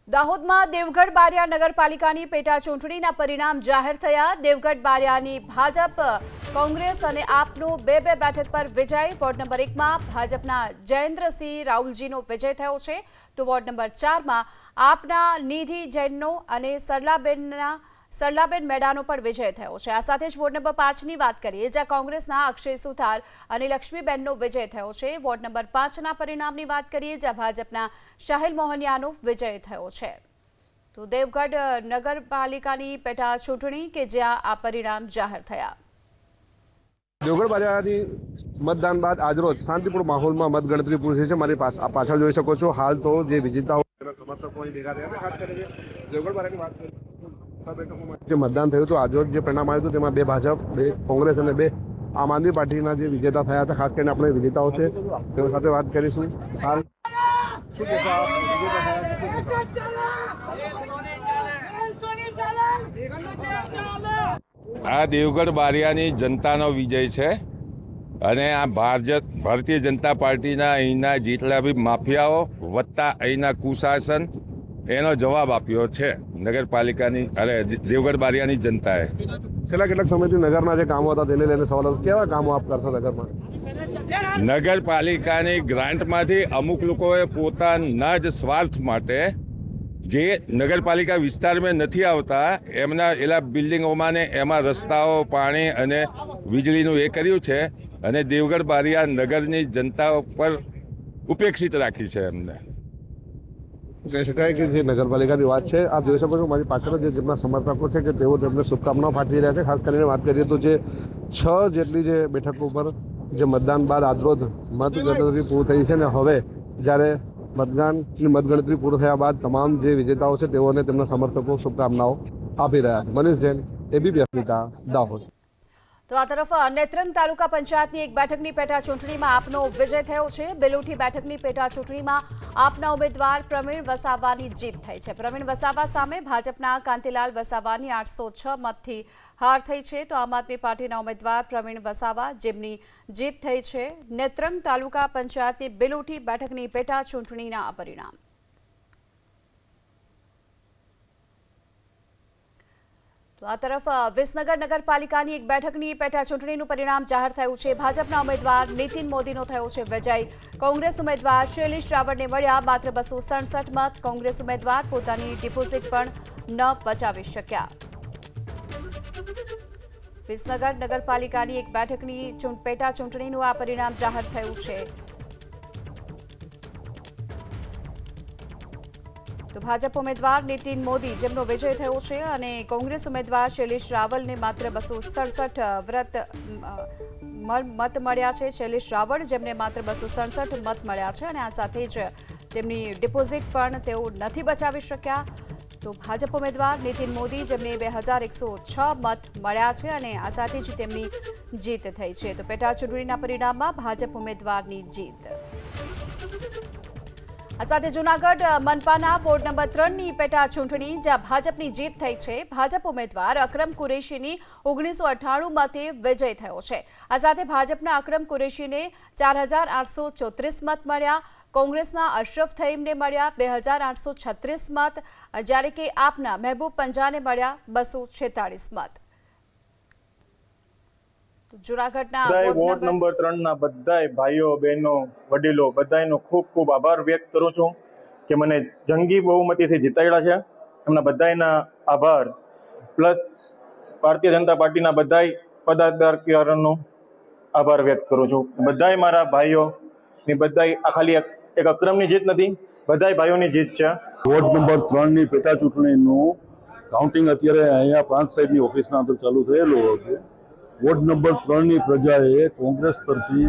દાહોદમાં દેવગઢ બારિયા નગરપાલિકાની પેટા ચૂંટણીના પરિણામ જાહેર થયા। દેવગઢ બારિયાની ભાજપ, કોંગ્રેસ અને આપનો બે બેઠક પર વિજય। વોર્ડ નંબર 1માં ભાજપના જયેન્દ્રસિંહ રાઉલજીનો વિજય થયો છે, તો વોર્ડ નંબર 4માં આપના નિધિ જૈનનો અને સરલાબેન મેડાનો પણ વિજય થયો છે। આ સાથે જ વોર્ડ નંબર 5ની વાત કરીએ, જ્યાં કોંગ્રેસના અક્ષય સુથાર અને લક્ષ્મીબેનનો વિજય થયો છે। વોર્ડ નંબર 5ના પરિણામની વાત કરીએ, જ્યાં ભાજપના શાહિલ મોહનિયાનો વિજય થયો છે। તો દેવગઢ નગરપાલિકાની પેટા ચૂંટણી કે જ્યાં આ પરિણામ જાહેર થયા। દેવગઢ બારિયાની મતદાન બાદ આજરોજ શાંતિપૂર્ણ માહોલમાં મતગણતરી પૂરી થઈ છે। મારી પાછળ જોઈ શકો છો, હાલ તો જે વિજેતાઓ સમર્થકો ભેગા થયા છે, ખાસ કરીને દેવગઢ બારિયાની વાત કરીએ જે મતદાન થયું હતું, આજરોજ જે પરિણામ આવ્યું હતું તેમાં 2 ભાજપ, 2 કોંગ્રેસ અને 2 આમ આદમી પાર્ટીના જે વિજેતા થયા હતા। ખાસ કરીને આપણે વિજેતાઓ છે તેઓ સાથે વાત કરીશું। હાલ શું કહેશો આપ? આ દેવગઢ બારિયાની જનતાનો વિજય છે અને આ ભારતીય જનતા પાર્ટીના અહીંના જેટલા બી માફિયાઓ વત્તા અહીંના કુશાસન એનો જવાબ આપ્યો છે નગરપાલિકાની દેવગઢ બારિયાની જનતાએ। છેલ્લા કેટલાક સમયથી નગરના જે કામો હતા તેને લઈને સવાલ હતો, કેવા કામો આપ કરશો નગરમાં? નગરપાલિકાની ગ્રાન્ટમાંથી અમુક લોકોએ પોતાના જ સ્વાર્થ માટે જે નગરપાલિકા વિસ્તારમાં નથી આવતા એમના એલા બિલ્ડિંગોમાં ને એમાં રસ્તાઓ, પાણી અને વીજળીનું એ કર્યું છે અને દેવગઢ બારિયા નગરની જનતા પર ઉપેક્ષિત રાખી છે એમને। કહી શકાય કે જે નગરપાલિકાની વાત છે, આપ જોઈ શકો છો મારી પાછળ જે જેમના સમર્થકો છે કે તેઓ તેમને શુભકામનાઓ પાઠવી રહ્યા છે। ખાસ કરીને વાત કરીએ તો જે 6 જેટલી જે બેઠકો પર જે મતદાન બાદ આજરોજ મતગણતરી પૂરી થઈ છે ને હવે જ્યારે મતગણતરી પૂરી થયા બાદ તમામ જે વિજેતાઓ છે તેઓને તેમના સમર્થકો શુભકામનાઓ આપી રહ્યા છે। મનીષ જૈન, એબીપી અસ્મિતા, દાહોદ। તો આ તરફ નેત્રંગ તાલુકા પંચાયતની એક બેઠકની પેટા ચૂંટણીમાં આપનો વિજય થયો છે। બેલોઠી બેઠકની પેટા ચૂંટણીમાં આપના ઉમેદવાર પ્રવીણ વસાવાની જીત થઈ છે। પ્રવીણ વસાવા સામે ભાજપના કાંતિલાલ વસાવાની 806 મતથી હાર થઈ છે, તો આમ આદમી પાર્ટીના ઉમેદવાર પ્રવીણ વસાવા જેમની જીત થઈ છે। નેત્રંગ તાલુકા પંચાયતની બેલોઠી બેઠકની પેટા ચૂંટણીના પરિણામ। તો આ તરફ વિસનગર નગરપાલિકાની એક બેઠકની પેટા ચૂંટણીનું પરિણામ જાહેર થયું છે। ભાજપના ઉમેદવાર નીતિન મોદીનો થયો છે વિજય। કોંગ્રેસ ઉમેદવાર શૈલેષ રાવળને મળ્યા માત્ર 267 મત। કોંગ્રેસ ઉમેદવાર પોતાની ડિપોઝિટ પણ ન બચાવી શક્યા। વિસનગર નગરપાલિકાની એક બેઠકની પેટા ચૂંટણીનું આ પરિણામ જાહેર થયું છે। તો ભાજપ ઉમેદવાર નીતિન મોદી જેમનો વિજય થયો છે અને કોંગ્રેસ ઉમેદવાર શૈલેષ રાવલને માત્ર 267 મત મળ્યા છે। શૈલેષ રાવળ જેમને માત્ર 267 મત મળ્યા છે અને આ સાથે જ તેમની ડિપોઝિટ પણ તેઓ નથી બચાવી શક્યા। તો ભાજપ ઉમેદવાર નીતિન મોદી જેમને 2106 મત મળ્યા છે અને આ સાથે જ તેમની જીત થઈ છે। તો પેટા ચૂંટણીના પરિણામમાં ભાજપ ઉમેદવારની જીત। આ સાથે જૂનાગઢ મનપાના વોર્ડ નંબર 3ની પેટા ચૂંટણી, જ્યાં ભાજપની જીત થઈ છે। ભાજપ ઉમેદવાર અકરમ કુરેશીની 1998 મતે વિજય થયો છે। આ સાથે ભાજપના અકરમ કુરેશીને 4834 મત મળ્યા। કોંગ્રેસના અશરફ થઈમને મળ્યા 2836 મત, જ્યારે કે આપના મહેબૂબ પંજાને મળ્યા 246 મત। જૂનાગઢના વોર્ડ નંબર 3ના બધાય ભાઈઓ, બહેનો, વડીલો બધાનો ખૂબ ખૂબ આભાર વ્યક્ત કરું છું કે મને જંગી બહુમતીથી જીતાડ્યા છે। એમના બધાના આભાર, પ્લસ ભારતીય જનતા પાર્ટીના બધાય પદાધિકારીઓનો આભાર વ્યક્ત કરું છું। બધાય મારા ભાઈઓ ની બધાય આ ખાલી એક અક્રમની જીત નથી, બધાય ભાઈઓની જીત છે। વોર્ડ નંબર 3ની પેટા ચૂંટણીનું કાઉન્ટિંગ અત્યારે અહીંયા પ્રાંત સાહેબની ઓફિસના અંદર ચાલુ થયેલું હતું। વોર્ડ નંબર 3ની પ્રજાએ કોંગ્રેસ તરફી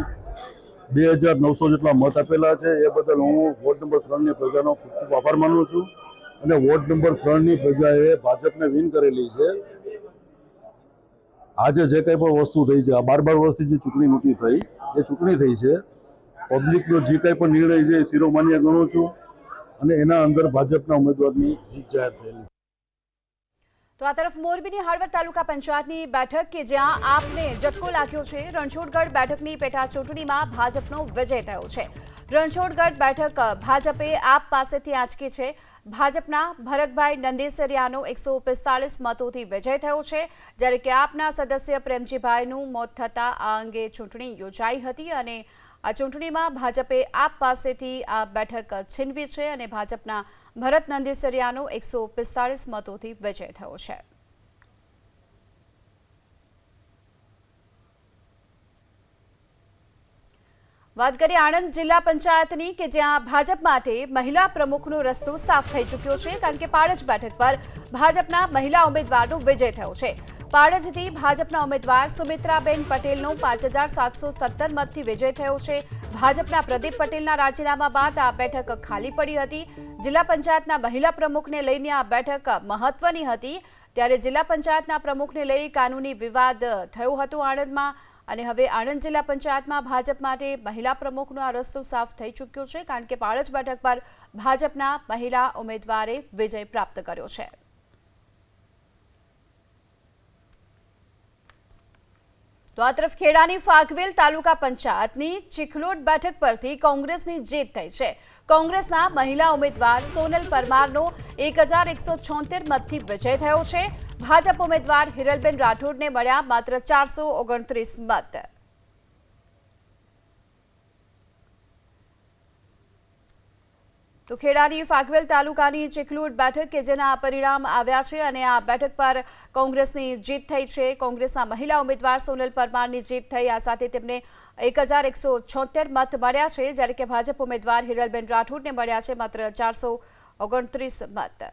2900 જેટલા મત આપેલા છે। એ બદલ હું વોર્ડ નંબર 3ની પ્રજાનો ખૂબ ખૂબ આભાર માનું છું અને વોર્ડ નંબર 3ની પ્રજાએ ભાજપને વિન કરેલી છે। આજે જે કંઈ પણ વસ્તુ થઈ છે, આ 12 વર્ષથી જે ચૂંટણી નહોતી થઈ એ ચૂંટણી થઈ છે। પબ્લિકનો જે કંઈ પણ નિર્ણય છે એ શિરોમાન્ય ગણું છું અને એના અંદર ભાજપના ઉમેદવારની જીત જાહેર થયેલી છે। તો આ તરફ મોરબીની હળવદ તાલુકા પંચાયતની બેઠક કે જ્યાં આપને ઝટકો લાગ્યો છે। રણછોડગઢ બેઠકની પેટા ચૂંટણીમાં ભાજપનો વિજય થયો છે। રણછોડગઢ બેઠક ભાજપે આપ પાસેથી આંચકી છે। ભાજપના ભરતભાઈ નંદેસરિયાનો 145 મતોથી વિજય થયો છે, જ્યારે કે આપના સદસ્ય પ્રેમજીભાઈનું મોત થતાં આ અંગે ચૂંટણી યોજાઈ હતી અને આ ચૂંટણીમાં ભાજપે આપ પાસેથી આ બેઠક છીનવી છે અને ભાજપના ભરત નંદેસરિયાનો 145 મતોથી વિજય થયો છે। વાત કરીએ આણંદ જિલ્લા પંચાયતની કે જ્યાં ભાજપ માટે મહિલા પ્રમુખનો રસ્તો સાફ થઈ ચૂક્યો છે, કારણ કે પાડજ બેઠક પર ભાજપના મહિલા ઉમેદવારનો વિજય થયો છે। પાડજથી ભાજપના ઉમેદવાર સુમિત્રાબેન પટેલનો 5717 મતથી વિજય થયો છે। ભાજપના પ્રદીપ પટેલના રાજીનામા બાદ આ બેઠક ખાલી પડી હતી। જિલ્લા પંચાયતના મહિલા પ્રમુખને લઈને આ બેઠક મહત્વની હતી, ત્યારે જિલ્લા પંચાયતના પ્રમુખને લઈ કાનૂની વિવાદ થયો હતો આણંદમાં, અને હવે આણંદ જિલ્લા પંચાયતમાં ભાજપ માટે મહિલા પ્રમુખનો આ રસ્તો સાફ થઈ ચૂક્યો છે, કારણ કે પાડજ બેઠક પર ભાજપના મહિલા ઉમેદવારે વિજય પ્રાપ્ત કર્યો છે। તો આ તરફ ખેડાની ફાગવેલ તાલુકા પંચાયતની ચીખલોડ બેઠક પરથી કોંગ્રેસની જીત થઈ છે। કોંગ્રેસના મહિલા ઉમેદવાર સોનલ પરમારનો 1176 મતથી વિજય થયો છે। ભાજપ ઉમેદવાર હિરલબેન રાઠોડને મળ્યા માત્ર 429 મત। તો ખેડાની ફાગવેલ તાલુકાની ચીખલોડ બેઠક કે જેના પરિણામ આવ્યા છે અને આ બેઠક પર કોંગ્રેસની જીત થઈ છે। કોંગ્રેસના મહિલા ઉમેદવાર સોનલ પરમારની જીત થઈ, આ સાથે તેમને 1176 મત મળ્યા છે, જ્યારે કે ભાજપ ઉમેદવાર હિરલબેન રાઠોડને મળ્યા છે માત્ર 429 મત।